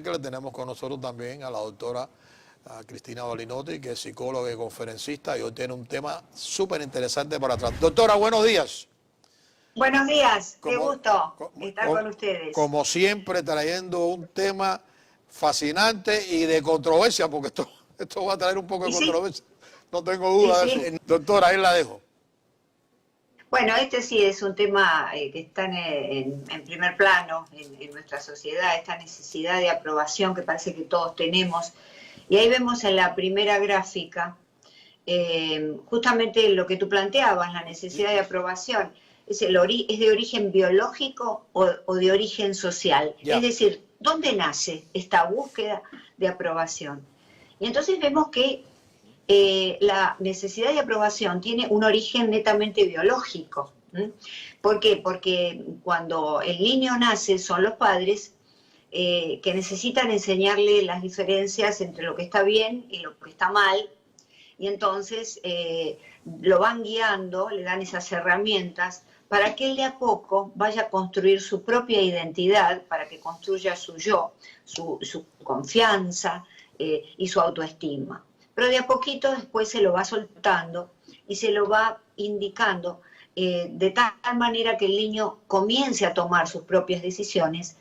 que le tenemos con nosotros también a la doctora Cristina Balinotti, que es psicóloga y conferencista, y hoy tiene un tema súper interesante para tratar. Doctora, buenos días. Buenos días, qué gusto estar con ustedes. Como siempre, trayendo un tema fascinante y de controversia, porque esto va a traer un poco de controversia. No tengo duda de eso. Doctora, ahí la dejo. Bueno, este sí es un tema que está en primer plano en nuestra sociedad, esta necesidad de aprobación que parece que todos tenemos. Y ahí vemos en la primera gráfica justamente lo que tú planteabas, la necesidad de aprobación. ¿Es de origen biológico o de origen social? Es decir, ¿dónde nace esta búsqueda de aprobación? Y entonces vemos que la necesidad de aprobación tiene un origen netamente biológico. ¿Por qué? Porque cuando el niño nace son los padres que necesitan enseñarle las diferencias entre lo que está bien y lo que está mal, y entonces lo van guiando, le dan esas herramientas para que él de a poco vaya a construir su propia identidad, para que construya su yo, su confianza y su autoestima. Pero de a poquito después se lo va soltando y se lo va indicando de tal manera que el niño comience a tomar sus propias decisiones,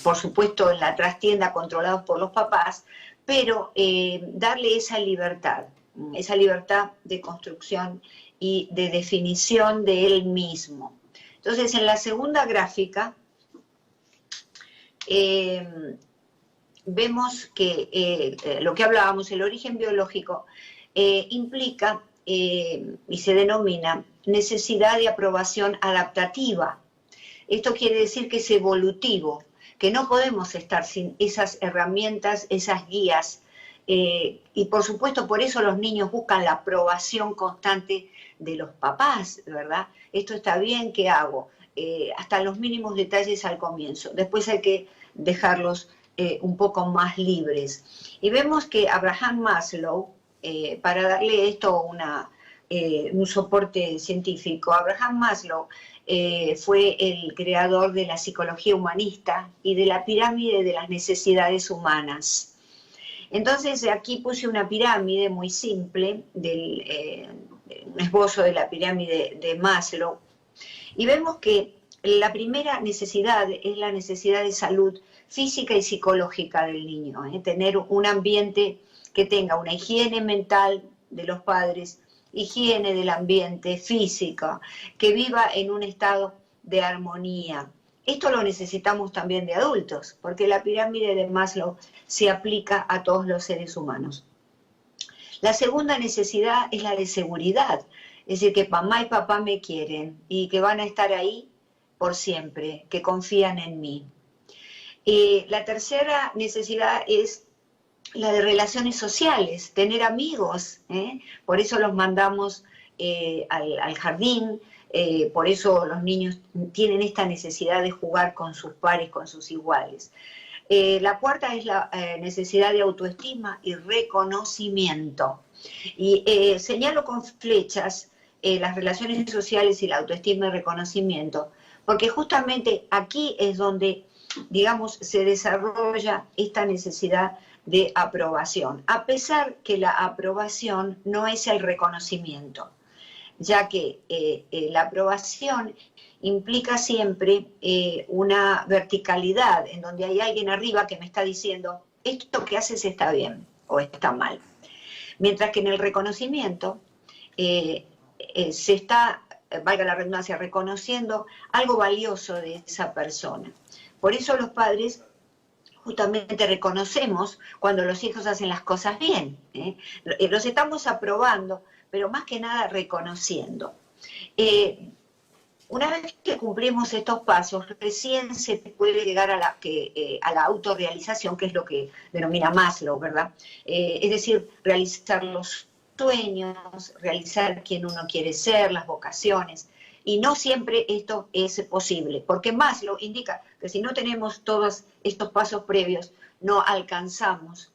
por supuesto en la trastienda controlados por los papás, pero darle esa libertad de construcción y de definición de él mismo. Entonces, en la segunda gráfica vemos que lo que hablábamos, el origen biológico, implica y se denomina necesidad de aprobación adaptativa. Esto quiere decir que es evolutivo, que no podemos estar sin esas herramientas, esas guías, y por supuesto por eso los niños buscan la aprobación constante de los papás, ¿verdad? Esto está bien, ¿qué hago? Hasta los mínimos detalles al comienzo. Después hay que dejarlos un poco más libres. Y vemos que Abraham Maslow, para darle esto un soporte científico, Abraham Maslow fue el creador de la psicología humanista y de la pirámide de las necesidades humanas. Entonces aquí puse una pirámide muy simple, un esbozo de la pirámide de Maslow, y vemos que la primera necesidad es la necesidad de salud física y psicológica del niño, tener un ambiente que tenga una higiene mental de los padres, higiene del ambiente físico, que viva en un estado de armonía. Esto lo necesitamos también de adultos, porque la pirámide de Maslow se aplica a todos los seres humanos. La segunda necesidad es la de seguridad, es decir, que mamá y papá me quieren y que van a estar ahí por siempre, que confían en mí. La tercera necesidad es la de relaciones sociales, tener amigos, por eso los mandamos al jardín, por eso los niños tienen esta necesidad de jugar con sus pares, con sus iguales. La cuarta es la necesidad de autoestima y reconocimiento. Y señalo con flechas las relaciones sociales y la autoestima y reconocimiento, porque justamente aquí es donde, digamos, se desarrolla esta necesidad de aprobación, a pesar que la aprobación no es el reconocimiento, ya que la aprobación implica siempre una verticalidad, en donde hay alguien arriba que me está diciendo, esto que haces está bien o está mal. Mientras que en el reconocimiento se está, valga la redundancia, reconociendo algo valioso de esa persona. Por eso los padres justamente reconocemos cuando los hijos hacen las cosas bien. Los estamos aprobando, pero más que nada reconociendo. Una vez que cumplimos estos pasos, recién se puede llegar a la autorrealización, que es lo que denomina Maslow, ¿verdad? Es decir, realizar los sueños, realizar quién uno quiere ser, las vocaciones. Y no siempre esto es posible, porque Maslow indica que si no tenemos todos estos pasos previos, no alcanzamos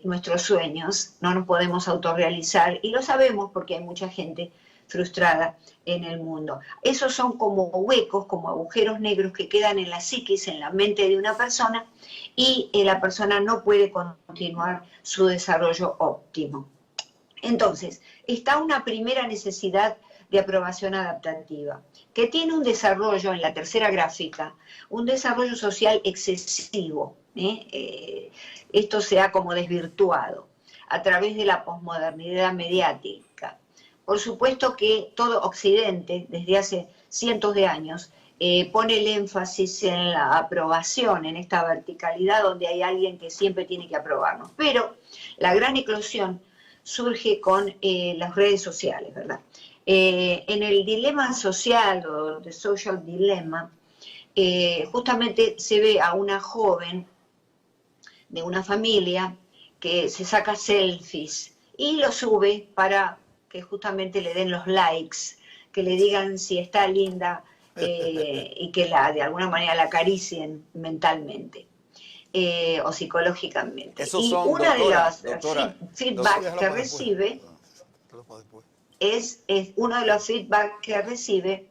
nuestros sueños, no nos podemos autorrealizar, y lo sabemos porque hay mucha gente frustrada en el mundo. Esos son como huecos, como agujeros negros que quedan en la psiquis, en la mente de una persona, y la persona no puede continuar su desarrollo óptimo. Entonces, está una primera necesidad de aprobación adaptativa, que tiene un desarrollo, en la tercera gráfica, un desarrollo social excesivo. Esto se ha como desvirtuado a través de la posmodernidad mediática. Por supuesto que todo Occidente, desde hace cientos de años, pone el énfasis en la aprobación, en esta verticalidad donde hay alguien que siempre tiene que aprobarnos. Pero la gran eclosión surge con las redes sociales, ¿verdad? En el dilema social, o The Social Dilemma, justamente se ve a una joven de una familia que se saca selfies y lo sube para que justamente le den los likes, que le digan si está linda y que de alguna manera la acaricien mentalmente. O psicológicamente. Esos y son, una doctora, de los feedback que recibe uno de los feedback que recibe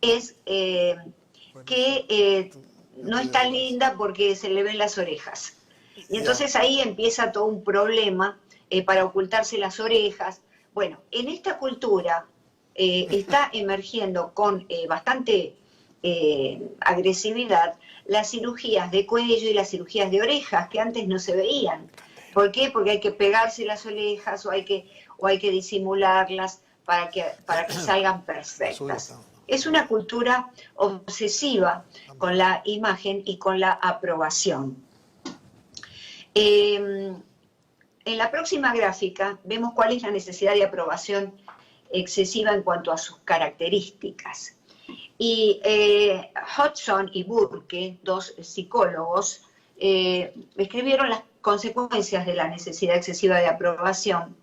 es que no está linda porque se le ven las orejas. Y entonces ahí empieza todo un problema para ocultarse las orejas. Bueno, en esta cultura está emergiendo con bastante agresividad las cirugías de cuello y las cirugías de orejas que antes no se veían. ¿Por qué? Porque hay que pegarse las orejas o hay que disimularlas para que salgan perfectas. Es una cultura obsesiva con la imagen y con la aprobación. En la próxima gráfica vemos cuál es la necesidad de aprobación excesiva en cuanto a sus características. Y Hodgson y Burke, dos psicólogos, escribieron las consecuencias de la necesidad excesiva de aprobación,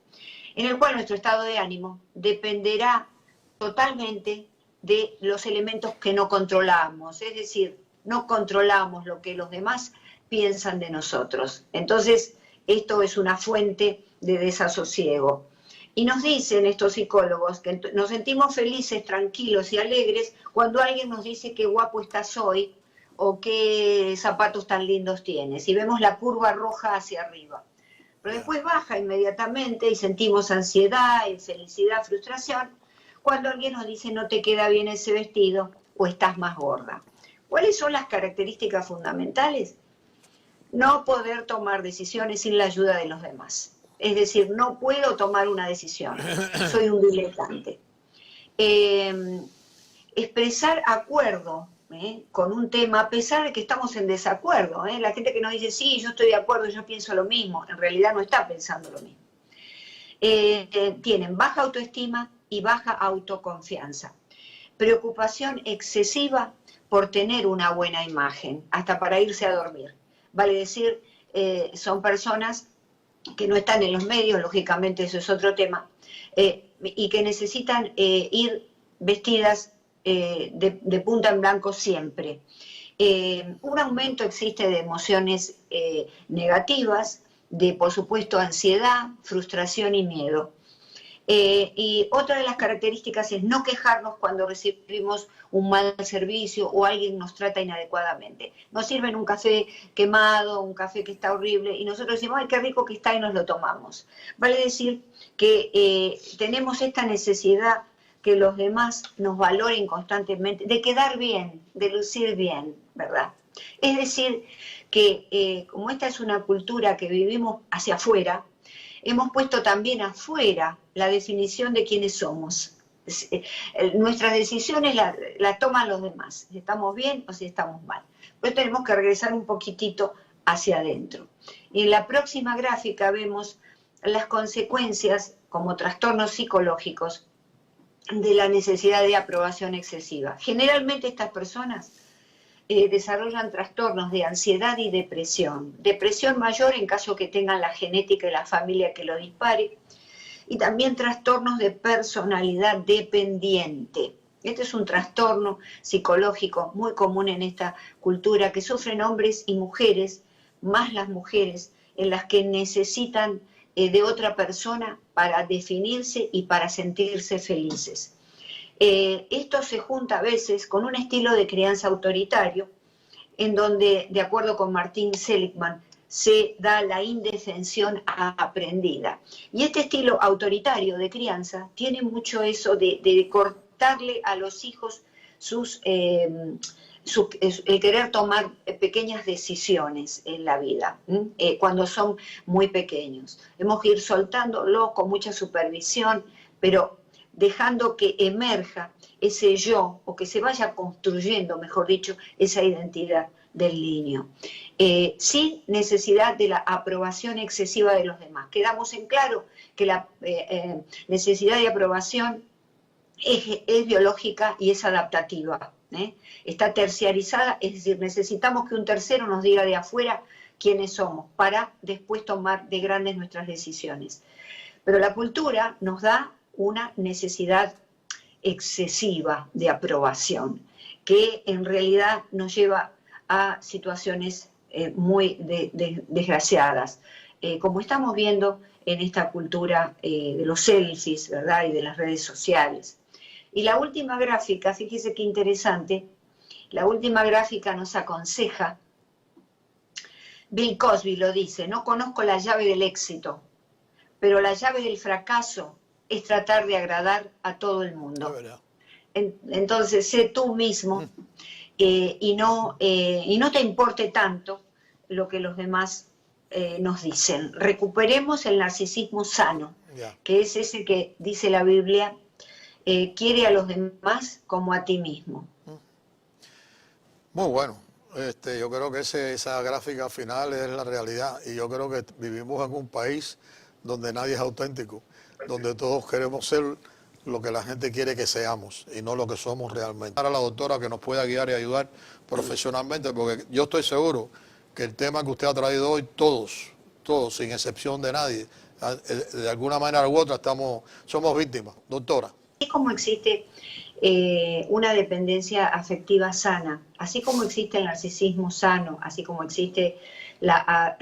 en el cual nuestro estado de ánimo dependerá totalmente de los elementos que no controlamos, es decir, no controlamos lo que los demás piensan de nosotros. Entonces, esto es una fuente de desasosiego. Y nos dicen estos psicólogos que nos sentimos felices, tranquilos y alegres cuando alguien nos dice qué guapo estás hoy o qué zapatos tan lindos tienes. Y vemos la curva roja hacia arriba. Pero después baja inmediatamente y sentimos ansiedad, infelicidad, frustración cuando alguien nos dice no te queda bien ese vestido o estás más gorda. ¿Cuáles son las características fundamentales? No poder tomar decisiones sin la ayuda de los demás. Es decir, no puedo tomar una decisión, soy un diletante. Expresar acuerdo con un tema, a pesar de que estamos en desacuerdo. La gente que nos dice, sí, yo estoy de acuerdo, yo pienso lo mismo, en realidad no está pensando lo mismo. Tienen baja autoestima y baja autoconfianza. Preocupación excesiva por tener una buena imagen, hasta para irse a dormir. Vale decir, son personas que no están en los medios, lógicamente eso es otro tema, y que necesitan ir vestidas de punta en blanco siempre. Un aumento existe de emociones negativas, de por supuesto ansiedad, frustración y miedo. Y otra de las características es no quejarnos cuando recibimos un mal servicio o alguien nos trata inadecuadamente. Nos sirven un café quemado, un café que está horrible, y nosotros decimos, ay, qué rico que está, y nos lo tomamos. Vale decir que tenemos esta necesidad que los demás nos valoren constantemente, de quedar bien, de lucir bien, ¿verdad? Es decir, que como esta es una cultura que vivimos hacia afuera, hemos puesto también afuera la definición de quiénes somos. Nuestras decisiones las toman los demás, si estamos bien o si estamos mal. Pero tenemos que regresar un poquitito hacia adentro. Y en la próxima gráfica vemos las consecuencias como trastornos psicológicos de la necesidad de aprobación excesiva. Generalmente estas personas desarrollan trastornos de ansiedad y depresión. Depresión mayor en caso que tengan la genética y la familia que lo dispare. Y también trastornos de personalidad dependiente. Este es un trastorno psicológico muy común en esta cultura que sufren hombres y mujeres, más las mujeres, en las que necesitan de otra persona para definirse y para sentirse felices. Esto se junta a veces con un estilo de crianza autoritario, en donde, de acuerdo con Martin Seligman, se da la indefensión aprendida. Y este estilo autoritario de crianza tiene mucho eso de cortarle a los hijos el querer tomar pequeñas decisiones en la vida, cuando son muy pequeños. Hemos que ir soltándolo con mucha supervisión, pero dejando que emerja ese yo, o que se vaya construyendo, mejor dicho, esa identidad del niño, sin necesidad de la aprobación excesiva de los demás. Quedamos en claro que la necesidad de aprobación es biológica y es adaptativa, está terciarizada, es decir, necesitamos que un tercero nos diga de afuera quiénes somos para después tomar de grandes nuestras decisiones. Pero la cultura nos da una necesidad excesiva de aprobación, que en realidad nos lleva a situaciones muy desgraciadas, como estamos viendo en esta cultura de los selfies, ¿verdad?, y de las redes sociales. Y la última gráfica, fíjese qué interesante, la última gráfica nos aconseja, Bill Cosby lo dice: no conozco la llave del éxito, pero la llave del fracaso es tratar de agradar a todo el mundo. Entonces, sé tú mismo y no te importe tanto lo que los demás nos dicen. Recuperemos el narcisismo sano, que es ese que dice la Biblia, quiere a los demás como a ti mismo. Muy bueno. Yo creo que esa gráfica final es la realidad, y yo creo que vivimos en un país donde nadie es auténtico, donde todos queremos ser lo que la gente quiere que seamos y no lo que somos realmente. Para la doctora que nos pueda guiar y ayudar profesionalmente, porque yo estoy seguro que el tema que usted ha traído hoy, todos, sin excepción de nadie, de alguna manera u otra somos víctimas. Doctora. Así como existe una dependencia afectiva sana, así como existe el narcisismo sano, así como existe la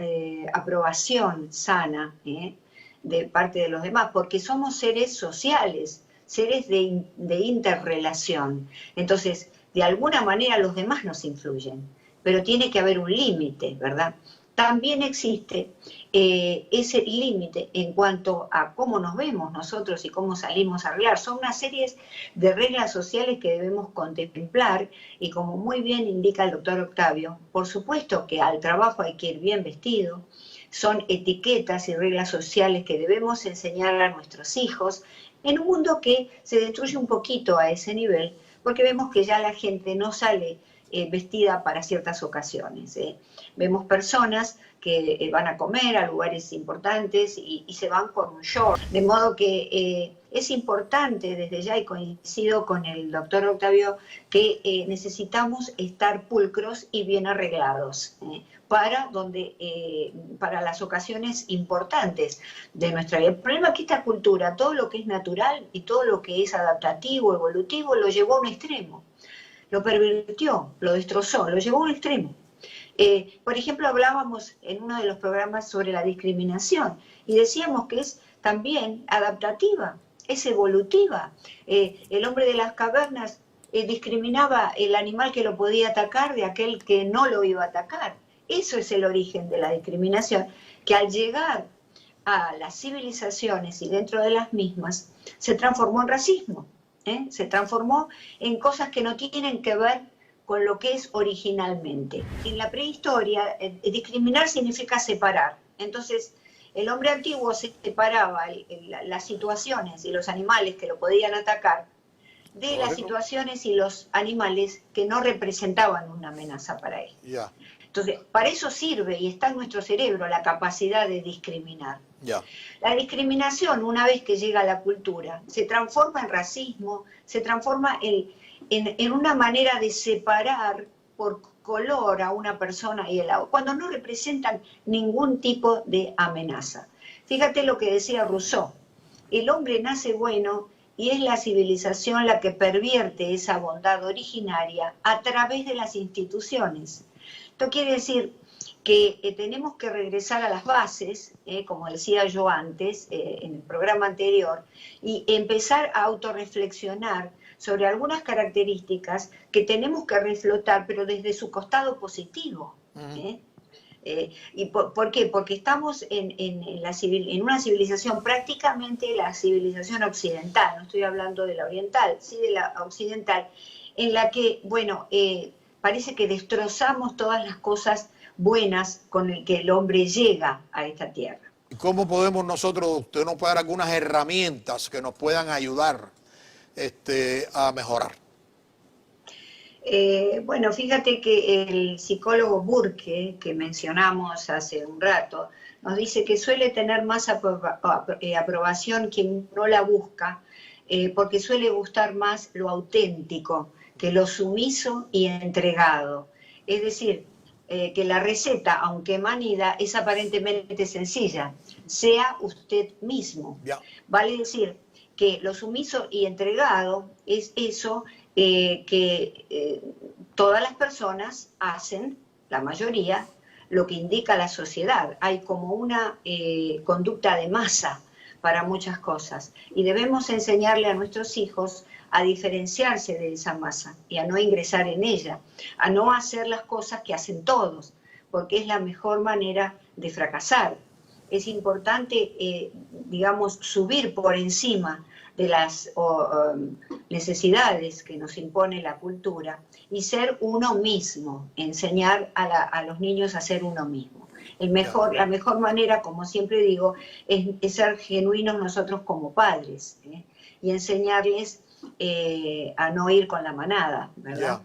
aprobación sana de parte de los demás, porque somos seres sociales, seres de interrelación. Entonces, de alguna manera los demás nos influyen, pero tiene que haber un límite, ¿verdad? También existe ese límite en cuanto a cómo nos vemos nosotros y cómo salimos a arreglar. Son una serie de reglas sociales que debemos contemplar, y como muy bien indica el doctor Octavio, por supuesto que al trabajo hay que ir bien vestido. Son etiquetas y reglas sociales que debemos enseñar a nuestros hijos en un mundo que se destruye un poquito a ese nivel, porque vemos que ya la gente no sale vestida para ciertas ocasiones. Vemos personas que van a comer a lugares importantes y se van con un short. De modo que es importante desde ya, y coincido con el doctor Octavio, que necesitamos estar pulcros y bien arreglados para las ocasiones importantes de nuestra vida. El problema es que esta cultura, todo lo que es natural y todo lo que es adaptativo, evolutivo, lo llevó a un extremo. Lo pervirtió, lo destrozó, lo llevó a un extremo. Por ejemplo, hablábamos en uno de los programas sobre la discriminación y decíamos que es también adaptativa, es evolutiva. El hombre de las cavernas discriminaba el animal que lo podía atacar de aquel que no lo iba a atacar. Eso es el origen de la discriminación, que al llegar a las civilizaciones y dentro de las mismas se transformó en racismo. Se transformó en cosas que no tienen que ver con lo que es originalmente. En la prehistoria, discriminar significa separar. Entonces, el hombre antiguo separaba las situaciones y los animales que lo podían atacar de las situaciones y los animales que no representaban una amenaza para él. Entonces, para eso sirve y está en nuestro cerebro la capacidad de discriminar. La discriminación, una vez que llega a la cultura, se transforma en racismo, se transforma en una manera de separar por color a una persona y el agua, cuando no representan ningún tipo de amenaza. Fíjate lo que decía Rousseau: el hombre nace bueno y es la civilización la que pervierte esa bondad originaria a través de las instituciones. Esto quiere decir que tenemos que regresar a las bases, como decía yo antes, en el programa anterior, y empezar a autorreflexionar sobre algunas características que tenemos que reflotar, pero desde su costado positivo. ¿Y por qué? Porque estamos en una civilización, prácticamente la civilización occidental, no estoy hablando de la oriental, sí de la occidental, en la que, bueno, parece que destrozamos todas las cosas buenas con el que el hombre llega a esta tierra. ¿Cómo podemos nosotros, usted nos puede dar algunas herramientas que nos puedan ayudar a mejorar? Bueno, fíjate que el psicólogo Burke, que mencionamos hace un rato, nos dice que suele tener más aprobación quien no la busca, porque suele gustar más lo auténtico que lo sumiso y entregado. Es decir, que la receta, aunque manida, es aparentemente sencilla. Sea usted mismo. Ya. Vale decir que lo sumiso y entregado es eso que todas las personas hacen, la mayoría, lo que indica la sociedad. Hay como una conducta de masa para muchas cosas y debemos enseñarle a nuestros hijos a diferenciarse de esa masa y a no ingresar en ella, a no hacer las cosas que hacen todos, porque es la mejor manera de fracasar. Es importante, digamos, subir por encima de las necesidades que nos impone la cultura y ser uno mismo, enseñar a los niños a ser uno mismo. La mejor manera, como siempre digo, es ser genuinos nosotros como padres, y enseñarles a no ir con la manada, ¿verdad?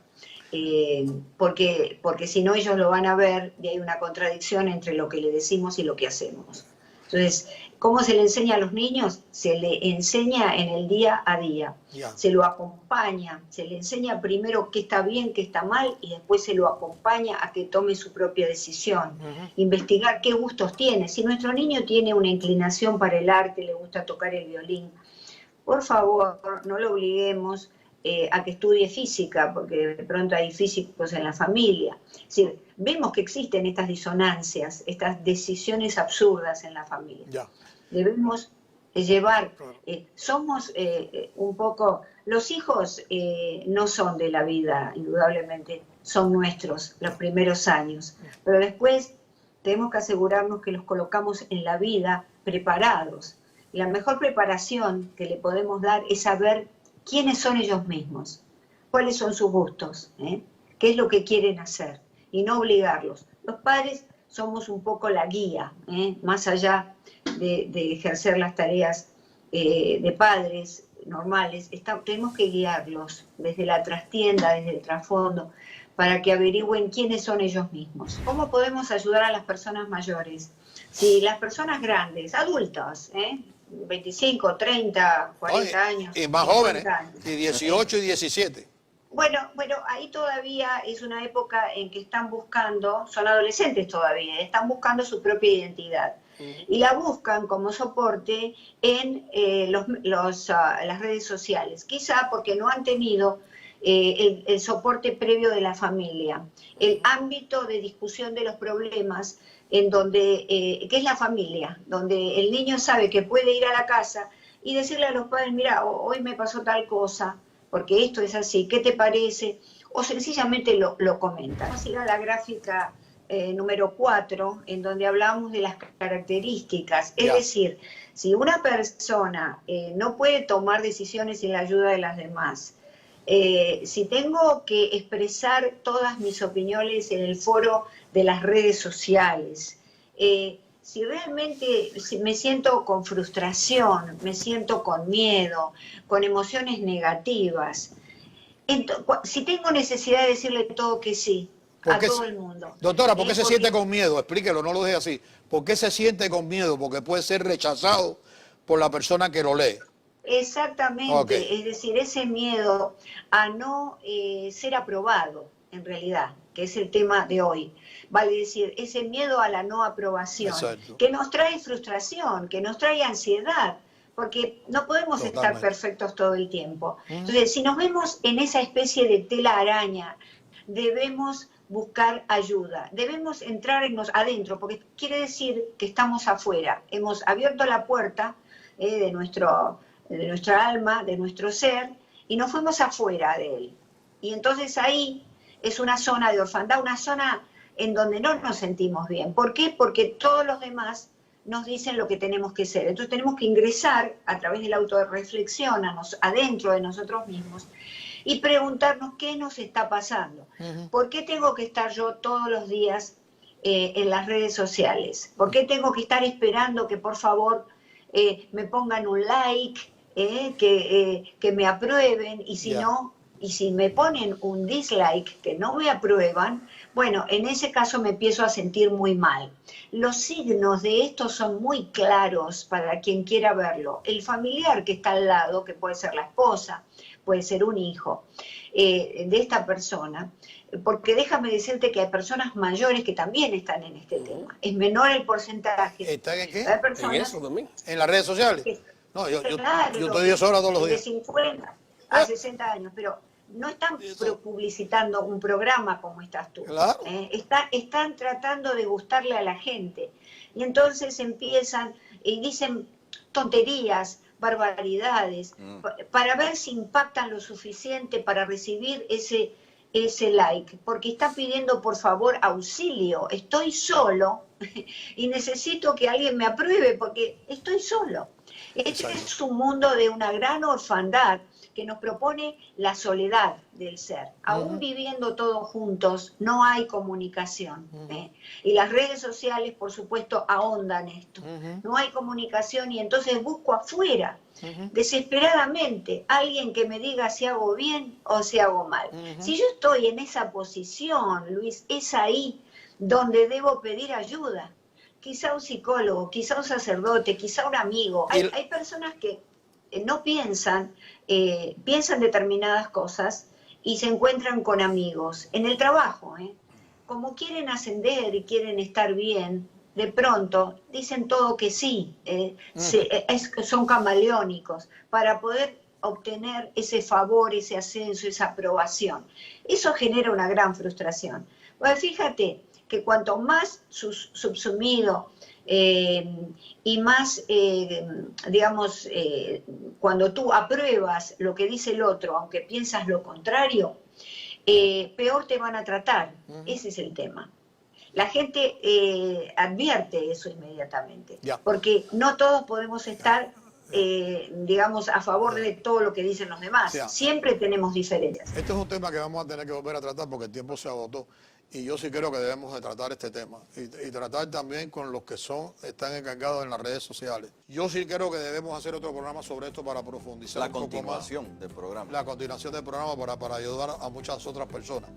Porque si no ellos lo van a ver y hay una contradicción entre lo que le decimos y lo que hacemos. Entonces, ¿cómo se le enseña a los niños? Se le enseña en el día a día, se lo acompaña, se le enseña primero qué está bien, qué está mal y después se lo acompaña a que tome su propia decisión, investigar qué gustos tiene. Si nuestro niño tiene una inclinación para el arte, le gusta tocar el violín, por favor, no lo obliguemos a que estudie física, porque de pronto hay físicos en la familia. Es decir, vemos que existen estas disonancias, estas decisiones absurdas en la familia. Debemos llevar, somos un poco, los hijos no son de la vida, indudablemente, son nuestros los primeros años, pero después tenemos que asegurarnos que los colocamos en la vida preparados. La mejor preparación que le podemos dar es saber quiénes son ellos mismos, cuáles son sus gustos, qué es lo que quieren hacer, y no obligarlos. Los padres somos un poco la guía, más allá de ejercer las tareas de padres normales, tenemos que guiarlos desde la trastienda, desde el trasfondo, para que averigüen quiénes son ellos mismos. ¿Cómo podemos ayudar a las personas mayores? Si las personas grandes, adultas, 25, 30, 40 años. Y más jóvenes, y 18 y 17. Bueno, ahí todavía es una época en que están buscando, son adolescentes todavía, están buscando su propia identidad. Y la buscan como soporte en las redes sociales, quizá porque no han tenido el soporte previo de la familia, el ámbito de discusión de los problemas, en donde, que es la familia, donde el niño sabe que puede ir a la casa y decirle a los padres, mira, hoy me pasó tal cosa, porque esto es así, ¿qué te parece? O sencillamente lo comenta. Vamos a ir a la gráfica número 4, en donde hablamos de las características. Es decir, si una persona no puede tomar decisiones sin la ayuda de las demás, si tengo que expresar todas mis opiniones en el foro de las redes sociales, si realmente me siento con frustración, me siento con miedo, con emociones negativas, si tengo necesidad de decirle todo que sí a todo el mundo. Doctora, ¿por qué se siente con miedo? Explíquelo, no lo deje así. ¿Por qué se siente con miedo? Porque puede ser rechazado por la persona que lo lee. Exactamente, es decir, ese miedo a no ser aprobado, en realidad, que es el tema de hoy. Vale decir, ese miedo a la no aprobación, que nos trae frustración, que nos trae ansiedad, porque no podemos estar perfectos todo el tiempo. Entonces, si nos vemos en esa especie de tela araña, debemos buscar ayuda, debemos entrar adentro, porque quiere decir que estamos afuera, hemos abierto la puerta de nuestra alma, de nuestro ser, y nos fuimos afuera de él. Y entonces ahí es una zona de orfandad, una zona en donde no nos sentimos bien. ¿Por qué? Porque todos los demás nos dicen lo que tenemos que ser. Entonces tenemos que ingresar a través de la autorreflexión adentro de nosotros mismos y preguntarnos qué nos está pasando. ¿Por qué tengo que estar yo todos los días en las redes sociales? ¿Por qué tengo que estar esperando que por favor me pongan un like, que me aprueben, y si no, y si me ponen un dislike, que no me aprueban, bueno, en ese caso me empiezo a sentir muy mal. Los signos de esto son muy claros para quien quiera verlo. El familiar que está al lado, que puede ser la esposa, puede ser un hijo de esta persona, porque déjame decirte que hay personas mayores que también están en este tema. Es menor el porcentaje. ¿Están en qué? En eso también. ¿En las redes sociales? No, yo estoy 10 horas todos los días. De 50 a 60 años, pero no están publicitando un programa como estás tú. Claro. Están tratando de gustarle a la gente. Y entonces empiezan y dicen tonterías, barbaridades, para ver si impactan lo suficiente para recibir ese like, porque está pidiendo por favor auxilio, estoy solo y necesito que alguien me apruebe porque estoy solo. Este es un mundo de una gran orfandad que nos propone la soledad del ser. Aún viviendo todos juntos, no hay comunicación. Y las redes sociales, por supuesto, ahondan esto. No hay comunicación y entonces busco afuera, desesperadamente, alguien que me diga si hago bien o si hago mal. Si yo estoy en esa posición, Luis, es ahí donde debo pedir ayuda. Quizá un psicólogo, quizá un sacerdote, quizá un amigo. Hay personas que no piensan, piensan determinadas cosas y se encuentran con amigos. En el trabajo, como quieren ascender y quieren estar bien, de pronto dicen todo que sí, son camaleónicos para poder obtener ese favor, ese ascenso, esa aprobación. Eso genera una gran frustración. Bueno, fíjate que cuanto más subsumido y más, digamos, cuando tú apruebas lo que dice el otro, aunque piensas lo contrario, peor te van a tratar. Ese es el tema. La gente advierte eso inmediatamente, porque no todos podemos estar, digamos, a favor de todo lo que dicen los demás. Siempre tenemos diferencias. Este es un tema que vamos a tener que volver a tratar porque el tiempo se agotó. Y yo sí creo que debemos de tratar este tema y tratar también con los que están encargados en las redes sociales. Yo sí creo que debemos hacer otro programa sobre esto para profundizar un poco más. La continuación del programa. La continuación del programa para ayudar a muchas otras personas.